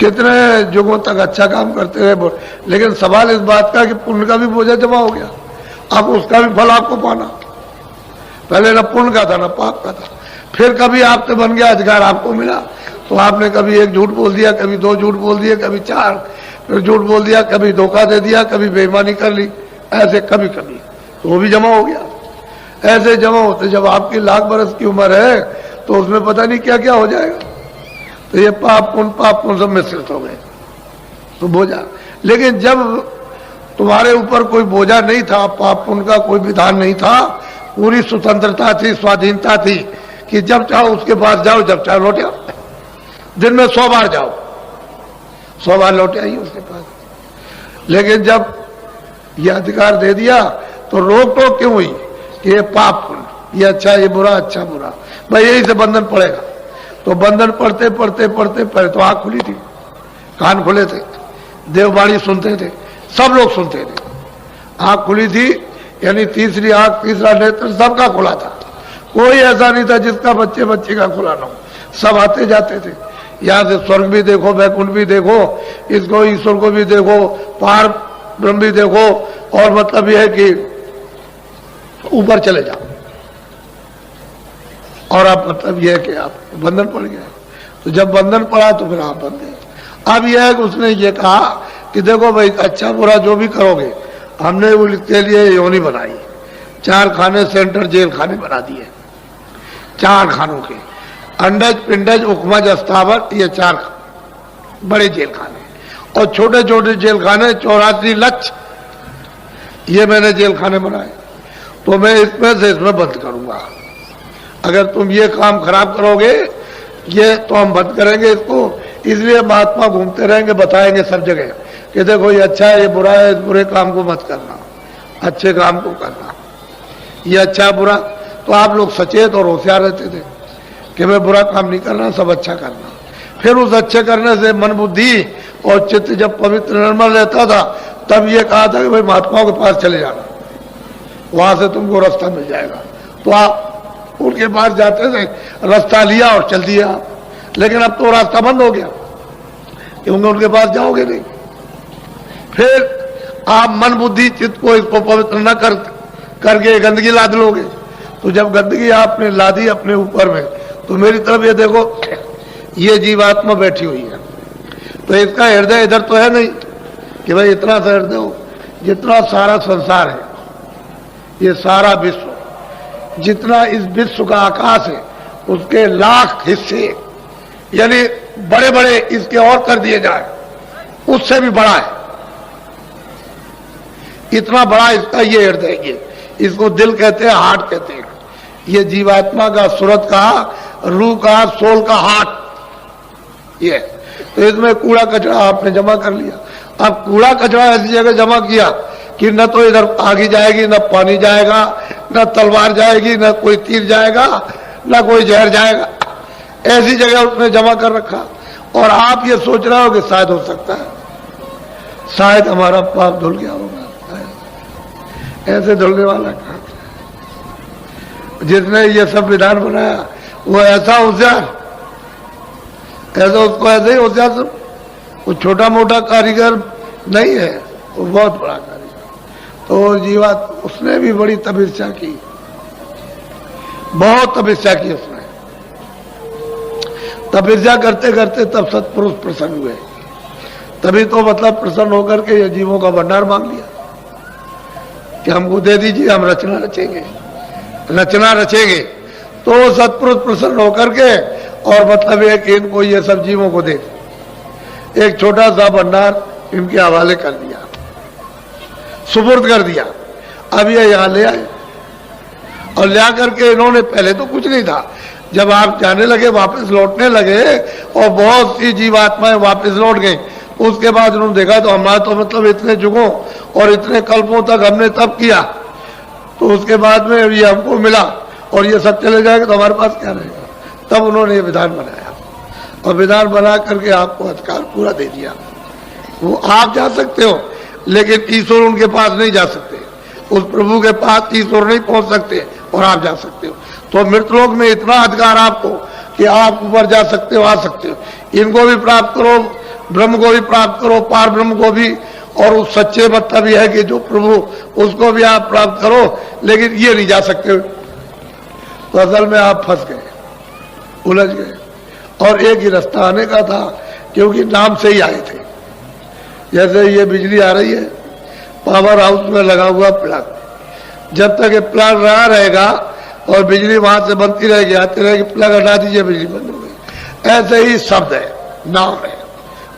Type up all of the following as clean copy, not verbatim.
कितने युगों तक अच्छा काम करते रहे, लेकिन सवाल इस बात का कि पुण्य का भी बोझा जमा हो गया, अब उसका भी फल आपको पाना। पहले न पुण्य का था न पाप का था, फिर कभी आपसे बन गया अधिकार, आपको मिला तो आपने कभी एक झूठ बोल दिया, कभी दो झूठ बोल दिए, कभी चार, फिर झूठ बोल दिया, कभी धोखा दे दिया, कभी बेईमानी कर ली, ऐसे कभी कभी तो वो भी जमा हो गया। ऐसे जमा होते जब आपकी लाख बरस की उम्र है तो उसमें पता नहीं क्या क्या हो जाएगा। तो ये पाप पुण्य सब मिश्रित हो गए तो बोझा। लेकिन जब तुम्हारे ऊपर कोई बोझा नहीं था, पाप पुण्य का कोई विधान नहीं था, पूरी स्वतंत्रता थी, स्वाधीनता थी कि जब चाहो उसके पास जाओ, जब चाहो लौटे आओ, दिन में 100 बार जाओ, 100 बार लौटे आइए उसके पास। लेकिन जब ये अधिकार दे दिया तो रोक टोक क्यों हुई कि ये पाप पुण्य, ये अच्छा ये बुरा, अच्छा बुरा, भाई यही से बंधन पड़ेगा। तो बंधन पढ़ते पढ़ते पढ़ते पहले तो आंख खुली थी, कान खुले थे, देववाणी सुनते थे, सब लोग सुनते थे, आंख खुली थी, यानी तीसरी आंख, तीसरा नेत्र सबका खुला था। कोई ऐसा नहीं था जिसका बच्चे बच्चे का खुला ना हो, सब आते जाते थे। यहां से स्वर्ग भी देखो, वैकुंठ भी देखो, इसको ईश्वर को भी देखो, पार ब्रह्म भी देखो, और मतलब यह है कि ऊपर चले जाओ। और अब मतलब यह है कि आप बंधन पड़ गया। तो जब बंधन पड़ा तो फिर आप बंधे। अब यह है कि उसने ये कहा कि देखो भाई, अच्छा बुरा जो भी करोगे, हमने उसके लिए योनि बनाई, 4 खाने सेंटर जेल खाने बना दिए, 4 खानों के, अंडज पिंडज उपमज अस्तावर, ये 4 बड़े जेल खाने, और छोटे छोटे जेल खाने 84 लक्ष्य, ये मैंने जेल खाने बनाए। तो मैं इसमें से इसमें बंद करूंगा। अगर तुम ये काम खराब करोगे, ये तो हम बंद करेंगे इसको। इसलिए महात्मा घूमते रहेंगे, बताएंगे सब जगह कि देखो ये अच्छा है, ये बुरा है, इस बुरे काम को मत करना, अच्छे काम को करना, ये अच्छा बुरा। तो आप लोग सचेत और होशियार रहते थे कि मैं बुरा काम नहीं करना, सब अच्छा करना। फिर उस अच्छे करने से मन बुद्धि और चित्त जब पवित्र निर्मल रहता था, तब ये कहा था कि भाई महात्माओं के पास चले जाना, वहां से तुमको रास्ता मिल जाएगा। तो आप उनके पास जाते थे, रास्ता लिया और चल दिया। लेकिन अब तो रास्ता बंद हो गया क्योंकि उनके पास जाओगे नहीं। फिर आप मन बुद्धि चित्त को इसको पवित्र न करके गंदगी लाद लोगे। तो जब गंदगी आपने लादी अपने ऊपर में, तो मेरी तरफ ये देखो, ये जीवात्मा बैठी हुई है, तो इसका हृदय इधर तो है नहीं कि भाई इतना सा हृदय हो। जितना सारा संसार है, ये सारा विश्व, जितना इस विश्व का आकाश है, उसके लाख हिस्से, यानी बड़े बड़े इसके और कर दिए जाए, उससे भी बड़ा है। इतना बड़ा इसका ये हृदय, ये इसको दिल कहते हैं, हार्ट कहते हैं। ये जीवात्मा का, सूरत का, रूह का, सोल का हार्ट ये। तो इसमें कूड़ा कचरा आपने जमा कर लिया। अब कूड़ा कचरा ऐसी जगह जमा किया कि न तो इधर आगी जाएगी, न पानी जाएगा, न तलवार जाएगी, न कोई तीर जाएगा, न कोई जहर जाएगा। ऐसी जगह उसने जमा कर रखा। और आप ये सोच रहे हो कि शायद हो सकता है, शायद हमारा पाप धुल गया होगा। ऐसे धुलने वाला कहां? जिसने ये सब विधान बनाया वो ऐसा होशियार, ऐसा उसको ऐसे ही होशियार, वो छोटा मोटा कारीगर नहीं है, वो बहुत बड़ा कारीगर। तो जीवात उसने भी बड़ी तपस्या की, बहुत तपस्या की उसने। तपस्या करते करते तब सत्पुरुष प्रसन्न हुए। तभी तो मतलब प्रसन्न होकर के ये जीवों का भंडार मांग लिया कि हमको दे दीजिए, हम रचना रचेंगे, रचना रचेंगे। तो सत्पुरुष प्रसन्न होकर के, और मतलब है कि इनको ये सब जीवों को दे, एक छोटा सा भंडार इनके हवाले कर दिया, सुपुर्द कर दिया। अब ये यहाँ ले आए, और ले आकर के इन्होंने, पहले तो कुछ नहीं था, जब आप जाने लगे, वापस लौटने लगे, और बहुत सी जीवात्माएं वापस लौट गई, उसके बाद उन्होंने देखा तो हमारा तो मतलब इतने युगों और इतने कल्पों तक हमने तब किया, तो उसके बाद में ये हमको मिला और ये सब चले जाएगा तो हमारे पास क्या रहेगा। तब उन्होंने ये विधान बनाया, और विधान बना करके आपको अधिकार पूरा दे दिया। वो आप जा सकते हो, लेकिन ईश्वर उनके पास नहीं जा सकते, उस प्रभु के पास ईश्वर नहीं पहुंच सकते, और आप जा सकते हो। तो मृतलोक में इतना अधिकार आपको कि आप ऊपर जा सकते हो, आ सकते हो। इनको भी प्राप्त करो, ब्रह्म को भी प्राप्त करो, पार ब्रह्म को भी, और उस सच्चे मतलब यह है कि जो प्रभु उसको भी आप प्राप्त करो, लेकिन ये नहीं जा सकते। तो असल में आप फंस गए, उलझ गए, और एक ही रास्ता आने का था, क्योंकि नाम से ही आए थे। जैसे ये बिजली आ रही है, पावर हाउस में लगा हुआ प्लग, जब तक ये प्लग रहा रहेगा और बिजली वहां से बनती रहेगी, आती रहेगी, प्लग हटा दीजिए बिजली बंद हो गई। ऐसे ही शब्द है, नाम है,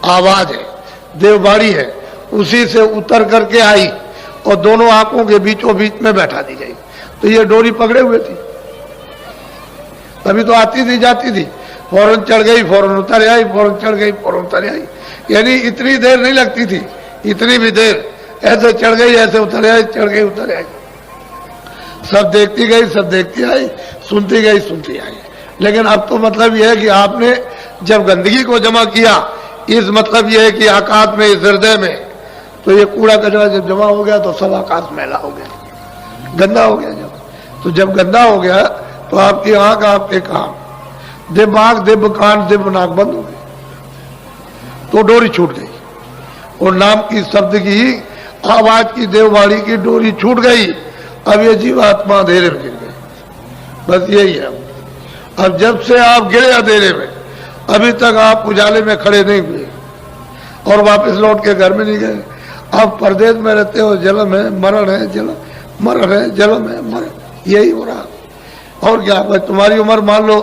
आवाज है, देवबाड़ी है, उसी से उतर करके आई और दोनों आंखों के बीचों बीच में बैठा दी गई। तो ये डोरी पकड़े हुए थी, तभी तो आती थी जाती थी, फौरन चढ़ गई फौरन उतर आई, फौरन चढ़ गई फौरन उतर आई, यानी इतनी देर नहीं लगती थी, इतनी भी देर ऐसे चढ़ गई ऐसे उतर आई, चढ़ गई उतर आई, सब देखती गई सब देखती आई, सुनती गई सुनती आई। लेकिन अब तो मतलब यह है कि आपने जब गंदगी को जमा किया, इस मतलब यह है कि आकाश में, इस हृदय में, तो ये कूड़ा कचरा जब जमा हो गया तो सब आकाश मैला हो गया, गंदा हो गया। तो जब गंदा हो गया तो आपकी आंख, आपके कान, दिव्य आंख, दिव्य कान, दिव्य नाक बंद हो गई, तो डोरी छूट गई, और नाम की, शब्द की, आवाज की, देववाणी की डोरी छूट गई। अब ये जीवात्मा अंधेरे में गिर गई, बस यही है। अब जब से आप गिरे अंधेरे में, अभी तक आप उजाले में खड़े नहीं हुए और वापस लौट के घर में नहीं गए। आप परदेश में रहते हो, जन्म है मरण है, जन्म मरण है, जन्म है मरण, यही हो रहा। और क्या, भाई तुम्हारी उम्र मान लो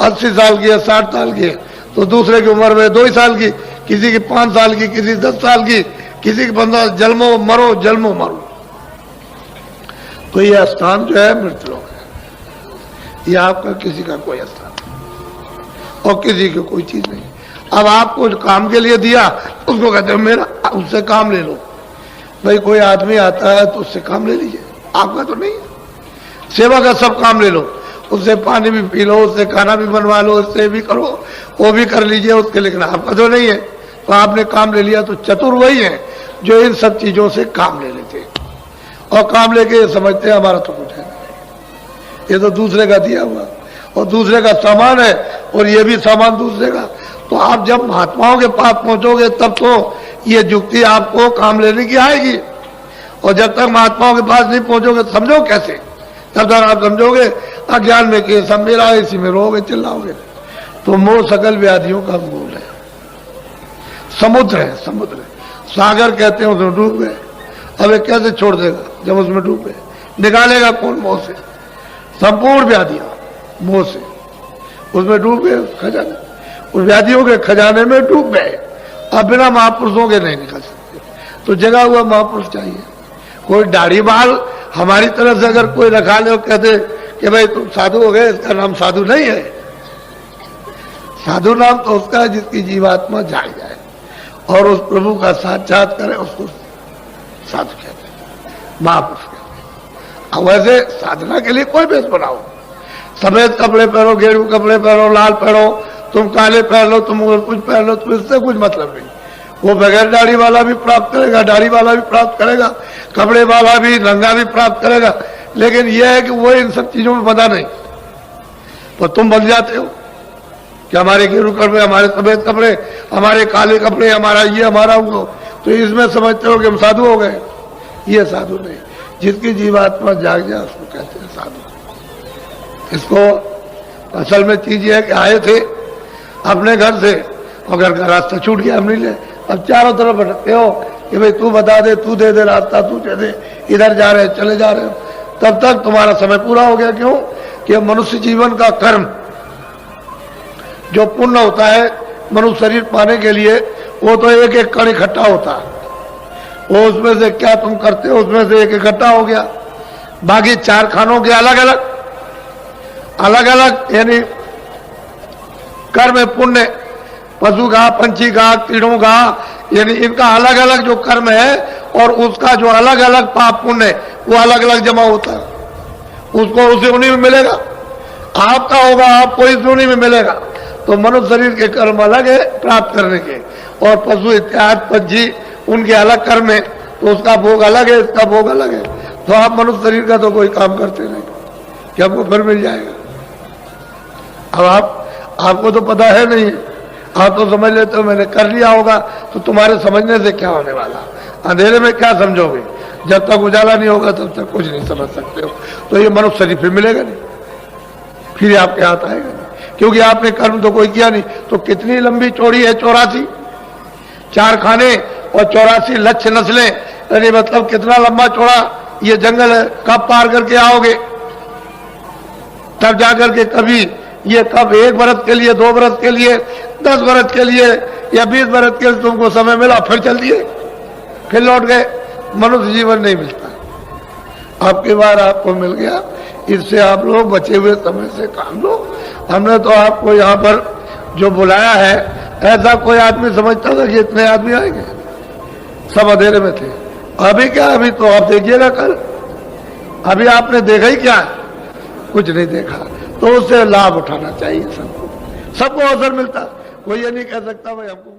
80 साल की है, 60 साल की है, तो दूसरे की उम्र में 2 ही साल की, किसी की 5 साल की, किसी 10 साल की, किसी की 15, जन्मो मरो जन्मो मरो। तो ये स्थान जो है मृतलोक है, ये आपका किसी का कोई स्थान नहीं, और किसी की कोई चीज नहीं। अब आपको काम के लिए दिया, उसको कहते हो मेरा, उससे काम ले लो। भाई कोई आदमी आता है तो उससे काम ले लीजिए, आपका तो नहीं है। सेवा का सब काम ले लो, उससे पानी भी पी लो, उससे खाना भी बनवा लो, उससे भी करो, वो भी कर लीजिए उसके, लेकिन आपका तो नहीं है। तो आपने काम ले लिया, तो चतुर वही है जो इन सब चीजों से काम ले लेते हैं, और काम लेके समझते हैं हमारा तो कुछ है, ये तो दूसरे का दिया हुआ, और दूसरे का सामान है, और ये भी सामान दूसरे का। तो आप जब महात्माओं के पास पहुंचोगे तब तो ये युक्ति आपको काम लेने की आएगी, और जब तक महात्माओं के पास नहीं पहुंचोगे समझो कैसे, तब तक आप समझोगे अज्ञान में कि सब मेरा है, इसी में रोगे चिल्लाओगे। तो मोह सकल व्याधियों का मूल है, समुद्र है, समुद्र है, सागर कहते हैं, उसमें डूब गए। अब ये कैसे छोड़ देगा जब उसमें डूब गए, निकालेगा कौन मोह से? संपूर्ण व्याधियां मोह से, उसमें डूब गए, खजाने, उस व्याधियों के खजाने में डूब गए। अब बिना महापुरुषों के नहीं निकल सकते, तो जगा हुआ महापुरुष चाहिए। कोई दाढ़ी बाल हमारी तरफ से अगर कोई रखा ले और कहते कि भाई तुम साधु हो गए, इसका नाम साधु नहीं है। साधु नाम तो उसका है जिसकी जीवात्मा जाग जाए और उस प्रभु का साक्षात करे, उसको साधु कहते हैं, महापुरुष कहते हैं। वैसे साधना के लिए कोई वेश बनाओ, सफेद कपड़े पहनो, गेरू कपड़े पहनो, लाल पहनो, तुम काले पहन लो, तुम कुछ पहन लो, तो इससे कुछ मतलब नहीं। वो बगैर दाढ़ी वाला भी प्राप्त करेगा, दाढ़ी वाला भी प्राप्त करेगा, कपड़े वाला भी, रंगा भी प्राप्त करेगा, लेकिन यह है कि वो इन सब चीजों में बंधा नहीं। तो तुम बन जाते हो कि हमारे गेरू कपड़े, हमारे सफेद कपड़े, हमारे काले कपड़े, हमारा ये, हमारा वो, तो इसमें समझते हो कि हम साधु हो गए। ये साधु नहीं, जिसकी जीवात्मा जाग जाए उसको कहते हैं साधु। इसको असल में चीज ये है कि आए थे अपने घर से, और घर का रास्ता छूट गया, हम नहीं ले, अब चारों तरफ भटकते हो कि भाई तू बता दे, तू दे दे रास्ता, तू दे दे, इधर जा रहे चले जा रहे हो, तब तक तुम्हारा समय पूरा हो गया। क्यों? कि मनुष्य जीवन का कर्म जो पुण्य होता है मनुष्य शरीर पाने के लिए, वो तो एक एक कण इकट्ठा होता है, वो उसमें से क्या तुम करते हो उसमें से एक इकट्ठा हो गया। बाकी 4 खानों के अलग अलग अलग अलग यानी कर्म पुण्य, पशु का, पंछी का, कीड़ों का, यानी इनका अलग अलग जो कर्म है, और उसका जो अलग अलग पाप पुण्य वो अलग अलग जमा होता है, उसको उसी उन्हीं में मिलेगा। आपका होगा, आपको इस उन्हीं में मिलेगा। तो मनुष्य शरीर के कर्म अलग है प्राप्त करने के, और पशु इत्यादि पंछी उनके अलग कर्म है, तो उसका भोग अलग है, इसका भोग अलग है। तो आप मनुष्य शरीर का तो कोई काम करते नहीं कि आपको फिर मिल जाएगा। अब आपको तो पता है नहीं, आप तो समझ लेते हो मैंने कर लिया होगा, तो तुम्हारे समझने से क्या होने वाला, अंधेरे में क्या समझोगे, जब तक उजाला नहीं होगा तब तक कुछ नहीं समझ सकते हो। तो ये मनुष्य शरीर फिर मिलेगा नहीं, फिर आपके हाथ आएगा नहीं, क्योंकि आपने कर्म तो कोई किया नहीं। तो कितनी लंबी चौड़ी है 84, 4 खाने और 84 लक्ष्य नस्लें, यानी मतलब कितना लंबा चौड़ा ये जंगल है। कब पार करके आओगे, तब जाकर के कभी ये कब 1 बरस के लिए, 2 बरस के लिए, 10 बरस के लिए या 20 बरस के लिए तुमको समय मिला, फिर चल दिए, फिर लौट गए। मनुष्य जीवन नहीं मिलता। आपकी बार आपको मिल गया, इससे आप लोग बचे हुए समय से काम लो। हमने तो आपको यहाँ पर जो बुलाया है, ऐसा कोई आदमी समझता था कि इतने आदमी आएंगे, सब अंधेरे में थे। अभी क्या, अभी तो आप देखिएगा कल, अभी आपने देखा ही क्या, कुछ नहीं देखा। तो उससे लाभ उठाना चाहिए सबको, सबको अवसर मिलता। कोई ये नहीं कह सकता भाई हमको